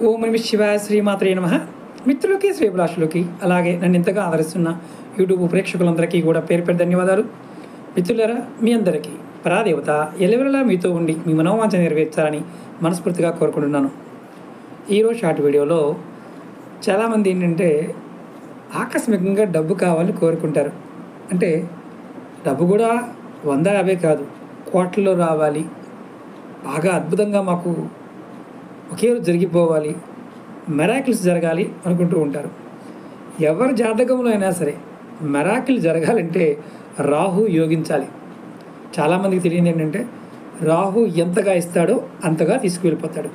ఓం నమః శివాయ శ్రీమాత్రే నమః. మిత్రులకి శ్రేభిలాషులకి అలాగే నన్ను ఇంతగా ఆదరిస్తున్న యూట్యూబ్ ప్రేక్షకులందరికీ కూడా పేరు పేరు ధన్యవాదాలు. మిత్రులారా, మీ అందరికీ పరాదేవత ఎల్లవెల్లలా మీతో ఉండి మీ మనోవాంఛ నెరవేర్చాలని మనస్ఫూర్తిగా కోరుకుంటున్నాను. ఈరోజు షార్ట్ వీడియోలో చాలామంది ఏంటంటే ఆకస్మికంగా డబ్బు కావాలని కోరుకుంటారు. అంటే డబ్బు కూడా 100-50 కాదు, కోట్లలో రావాలి, బాగా అద్భుతంగా మాకు ఒకే రోజు జరిగిపోవాలి, మెరాకిల్స్ జరగాలి అనుకుంటూ ఉంటారు. ఎవరి జాతకంలో అయినా సరే మెరాకిల్ జరగాలంటే రాహు యోగించాలి. చాలామందికి తెలియదు ఏంటంటే రాహు ఎంతగా ఇస్తాడో అంతగా తీసుకువెళ్ళిపోతాడు.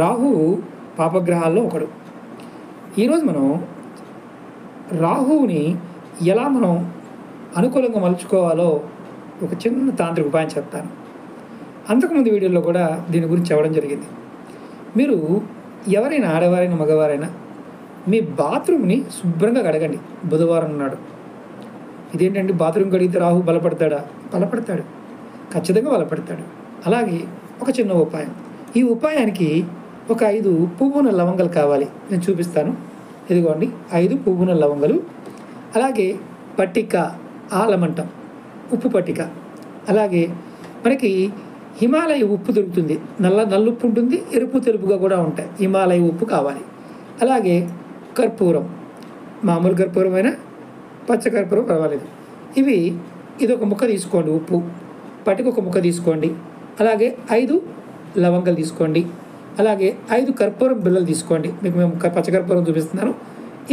రాహువు పాపగ్రహాల్లో ఒకడు. ఈరోజు మనం రాహువుని ఎలా మనం అనుకూలంగా మలుచుకోవాలో ఒక చిన్న తాంత్రిక ఉపాయం చెప్తాను. అంతకుముందు వీడియోలో కూడా దీని గురించి చెప్పడం జరిగింది. మీరు ఎవరైనా ఆడవారైనా మగవారైనా మీ బాత్రూమ్ని శుభ్రంగా కడగండి. బుధవారం నాడు. ఇదేంటంటే బాత్రూమ్ కడిగితే రాహు బలపడతాడా? బలపడతాడు, ఖచ్చితంగా బలపడతాడు. అలాగే ఒక చిన్న ఉపాయం. ఈ ఉపాయానికి ఒక 5 పువ్వున లవంగాలు కావాలి. నేను చూపిస్తాను. ఇదిగోండి 5 పువ్వున లవంగాలు. అలాగే పట్టిక, ఆలమంటం, ఉప్పు పట్టిక. అలాగే మనకి హిమాలయ ఉప్పు దొరుకుతుంది. నల్లుప్పు ఉంటుంది, ఎరుపు తెలుపుగా కూడా ఉంటాయి. హిమాలయ ఉప్పు కావాలి. అలాగే కర్పూరం, మామూలు కర్పూరం అయినా పచ్చ కర్పూరం పర్వాలేదు. ఇదొక ముక్క తీసుకోండి. ఉప్పు పట్టిక ఒక ముక్క తీసుకోండి. అలాగే 5 లవంగాలు తీసుకోండి. అలాగే 5 కర్పూరం బిళ్ళలు తీసుకోండి. మీకు మేము పచ్చకర్పూరం చూపిస్తున్నాను.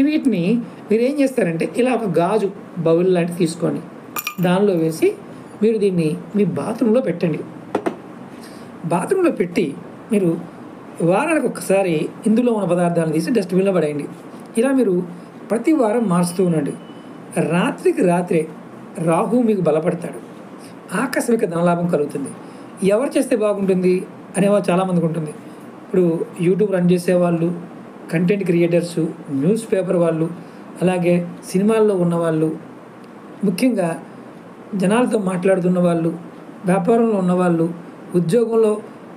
వీటిని మీరు ఏం చేస్తారంటే ఇలా ఒక గాజు బౌల్ లాంటివి తీసుకోండి. దానిలో వేసి మీరు దీన్ని మీ బాత్రూంలో పెట్టండి. బాత్రూంలో పెట్టి మీరు వారానికి ఒకసారి ఇందులో ఉన్న పదార్థాలను తీసి డస్ట్బిన్లో పడేయండి. ఇలా మీరు ప్రతి వారం మార్చుతూ ఉండండి. రాత్రికి రాత్రే రాహు మీకు బలపడతాడు. ఆకస్మిక ధనలాభం కలుగుతుంది. ఎవరు చేస్తే బాగుంటుంది అనేవాళ్ళు చాలామందికి ఉంటుంది. ఇప్పుడు యూట్యూబ్ రన్ చేసేవాళ్ళు, కంటెంట్ క్రియేటర్సు, న్యూస్ పేపర్ వాళ్ళు, అలాగే సినిమాల్లో ఉన్నవాళ్ళు, ముఖ్యంగా జనాలతో మాట్లాడుతున్న వాళ్ళు, వ్యాపారంలో ఉన్నవాళ్ళు, ఉద్యోగంలో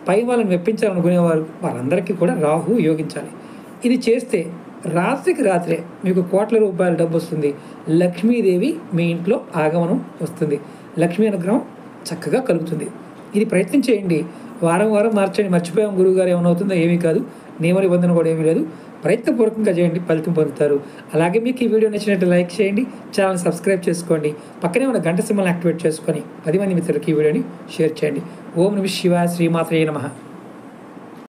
పై వాళ్ళని మెప్పించాలనుకునేవారు, వాళ్ళందరికీ కూడా రాహు యోగించాలి. ఇది చేస్తే రాత్రికి రాత్రే మీకు కోట్ల రూపాయల డబ్బు వస్తుంది. లక్ష్మీదేవి మీ ఇంట్లో ఆగమనం వస్తుంది. లక్ష్మీ అనుగ్రహం చక్కగా కలుగుతుంది. ఇది ప్రయత్నం చేయండి. వారం వారం మార్చండి. మర్చిపోయాం గురువుగారు, ఏమవుతుందో ఏమీ కాదు, నియమ నిబంధన కూడా ఏమీ లేదు. ప్రయత్నపూర్వకంగా చేయండి, ఫలితం పొందుతారు. అలాగే మీకు ఈ వీడియో నచ్చినట్టు లైక్ చేయండి, ఛానల్ సబ్స్క్రైబ్ చేసుకోండి, పక్కనే ఉన్న గంట సింబల్ని యాక్టివేట్ చేసుకొని 10 మంది మిత్రులకి ఈ వీడియోని షేర్ చేయండి. ఓం నమః శివాయ శ్రీమాత్రే నమః.